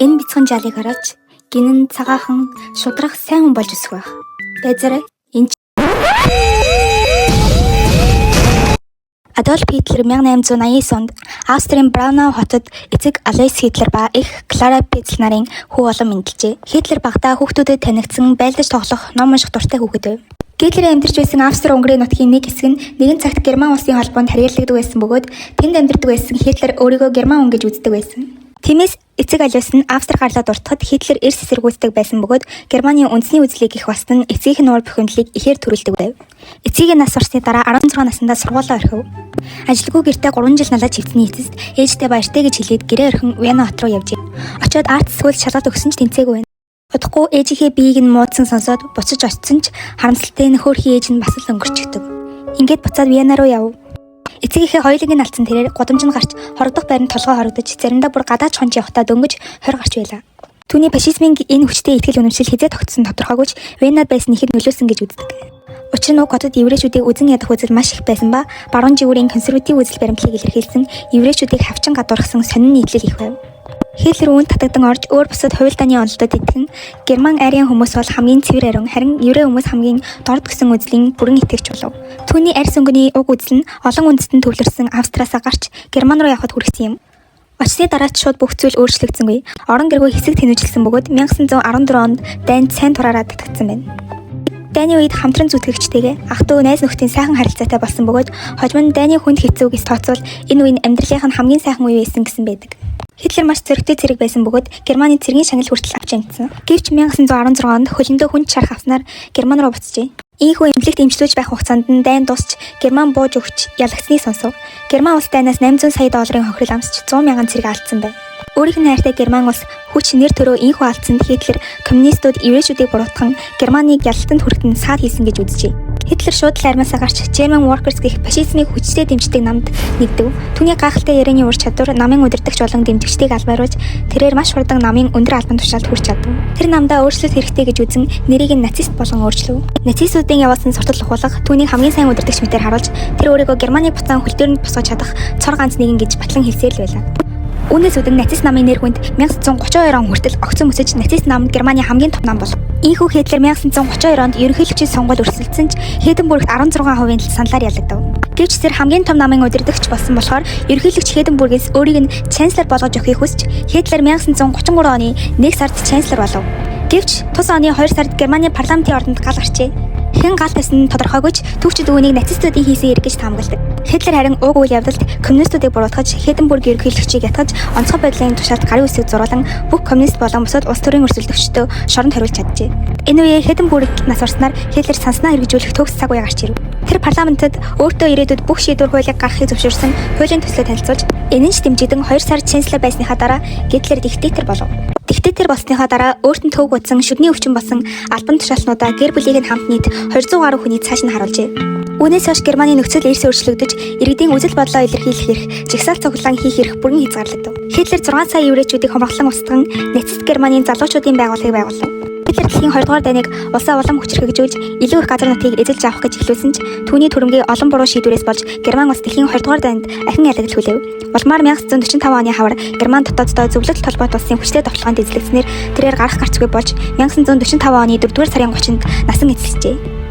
Энэ бяцхан жалыг хараач гинэн цагаахан шудрах сайн хүн болж өсөх байх. Байзаарай. Адольф Хитлер 1889 онд Австрийн Браунау хотод эцэг Алойс Хитлер ба эх Клара Петцл нарын хүү олон мэндэлжээ. Хитлер багадаа хүүхдүүдэд танигдсан байлдаж тоглох, ном унших дуртай хүүхэд байв. Гитлер амьдарч байсан Австри-Унгарын нутгийн нэг хэсэг нь нэгэн цагт Герман улсын холбоонд харьяалагддаг байсан бөгөөд тэнд амьдардаг байсан Хитлер өөрийгөө Герман хүн гэж үздэг байсан. Тиймээс эцэг Алойс нь Австри гарлаа дуртахад Хитлер эрс эсэргүүцдэг байсан бөгөөд Германы үндэсний үзлийг их бастан эцгийнх нь уур бухимдлыг ихээр төрүүлдэг байв. Эцгийн нас орсны дараа 16 наснда сургуулаа орхив. Ажилгүй гэртээ 3 жил налаад хөвцний эцэст ээжтэй баяртай гэж хэлээд гэрээ орхин Вена хот руу явжээ. Очоод арт скул шалгалт өгсөн ч тэнцээгүй байна. Удахгүй ээжийнхээ биеийг нь муудсан сонсоод буцаж очсон ч харамсалтай нөхөрхийн ээж нь бас л өнгөрчихдөг. Ингээд буцаад Вена руу яв. Эцгийнхээ хоёулыг нь алдсан тэрээр годамж нь гарч хорогдох байранд толгой хорогдож заримдаа бүр гадаач хонж явахдаа дөнгөж 20 гарч байлаа. Түүний фашизмын энэ хүчтэй итгэл үнэмшил хизээ тогтсон тодорхойгүй ч Венад байсан ихэд нөлөөсөн гэж үздэг. Учир нь хотод еврейчүүдийг үзэн ядах үзэл маш их байсан ба баруун жигүүрийн консерватив үзэл баримтлалыг илэрхийлсэн еврейчүүдийг хавчин гадуурхсан сонин нийтлэл их байв. Хитлер үүнд татагдан орж өөр бусад хувилдааны онолдод итгэн Герман арийн хүмүүс бол хамгийн цэвэр ариун харин еврей хүмүүс хамгийн дорд гэсэн үзлийн бүрэн итгэгч болов. Түүний арьс өнгөний уг үзэл нь олон үндэстэн төвлөрсөн Австриасаа гарч Герман руу явхад хүргэсэн юм. Очсны дараач шууд бүх зүйл өөрчлөгдсөнгүй. Орон гэргүй хэсэг тэнүүжилсэн бөгөөд 1914 онд дайнд сайн тураараа татагдсан байна. Дайны үед хамтран зүтгэгчтэйгээ ах トゥ найз нөхдийн сайхан харилцаатай болсон бөгөөд хожим нь дайны хүнд хэцүү гэж тооцвол энэ үе нь амьдралынх нь хамгийн сайхан үе байсан гэсэн байдаг. Хитлер маш зөрөгтэй цэрэг байсан бөгөөд Германы цэргийн шагнал хүртэл авч амжсан. Гэвч 1916 онд хөлөндөө хүнд шарах авснаар Герман руу буцжээ. Ийхүү эмнэлэгт эмчлүүлж байх хугацаанд нь дайн дуусч Герман бууж өгч ялагдсныг сонсов. Герман улс дайнаас 800 сая долларын хохирол амсч 100 мянган цэрэг алдсан байв. Өөрийнх нь хайртай Герман улс хүч нэр төрөө ийхүү алдсанд Хитлер коммунистууд еврейчүүдийг буруутган Германыг ялалтанд хүрэхэд саад хийсэн гэж үзжээ. Хитлер шууд л армиасаа гарч German Workers гэх фашизмыг хүчтэй дэмждэг намд нэгдэв. Түүний гайхалтай ярианы ур чадвар намын удирдагч болон дэмжигчдийг албааруулж тэрээр маш хурдан намын өндөр албан тушаалд хүрч чадав. Тэр намдаа өөрчлөлт хэрэгтэй гэж үзэн нэрийг нь нацист болгон өөрчлөв. Нацистуудын явуулсан суртал ухуулга түүнийг хамгийн сайн удирдагч мэтээр харуулж тэр өөрийгөө Германы буцаан хөл дээрнд босгож чадах цор ганц нэгэн гэж батлан хэлсээр л байлаа. Үүнээс үүдэн нацист намын нэр хүнд 1932 он хүртэл огцон өсөж нацист нам Германы хамгийн том нам болов. Ийхүү Хитлер 1932 онд ерөнхийлөгчийн сонгуульд өрсөлдсөн ч Хеденбургт 16% саналаар ялагдав. Гэвч тэр хамгийн том намын удирдагч болсон болохоор ерөнхийлөгч Хеденбургээс өөрийг нь чанслер болгож өгөхийг хүсч Хитлер 1933 оны 1 сард чанслер болов. Гэвч тус оны 2 сард Германы парламентын ордонд гал гарчээ. Хэн гал байсан нь тодорхойгүй ч түүхчид үүнийг нацистуудын хийсэн хэрэг гэж таамагладаг. Хитлер харин уг үйл явдалд коммунистуудыг буруутгаж Хеденбург ерөнхийлөгчийг ятгаж онцгой байдлын тушаалд гарын үсэг зуруулан бүх коммунист болон бусад улс төрийн өрсөлдөгчдөө шоронд хариулж чаджээ. Энэ үеэр Хеденбург нас орсноор Хитлер санснаа хэрэгжүүлэх төгс цаг үе гарч ирв. Тэр парламентод өөртөө ирээдүйд бүх шийдвэр хуулийг гаргахыг зөвшөөрсөн хуулийн төслөө танилцуулж энэ нь ч дэмжигдэн 2 сар чанслер байсныхаа дараа Гитлер диктатор болов. Диктатор болсныхаа дараа өөрт нь төвөг утсан шүдний өвчин болсон албан тушаалтнуудаа гэр бүлийг нь хамт нийт 200 гаруй хүний цааш нь харуулжээ. Үүнээс хойш Германы нөхцөл эрс өөрчлөгдөж иргэдийн үзэл бодлоо илэрхийлэх эрх, жигсаал цуглаан хийх эрх бүрэн хязгаарлагдав. Хитлер 6 сая еврейчүүдийг хомроглон устган нацист Германы залуучуудын байгууллагыг байгуулав. Хитлер дэлхийн 2 дугаар дайныг улсаа улам хүчрхэгжүүлж илүү их газар нутгийг эзэлж авах гэж хэлсэн ч түүний түрэмгий олон буруу шийдвэрээс болж Герман улс дэлхийн 2 дугаар дайнд ахин ялагдал хүлээв. Улмаар 1945 оны хавар Герман дотооддоо зөвлөлт толгойд улсын хүчтэй товчлогоонд эзлэгдснээр тэрээр гарах гарцгүй болж 1945 оны 4 дугаар сарын 30-нд насан эцэлжээ.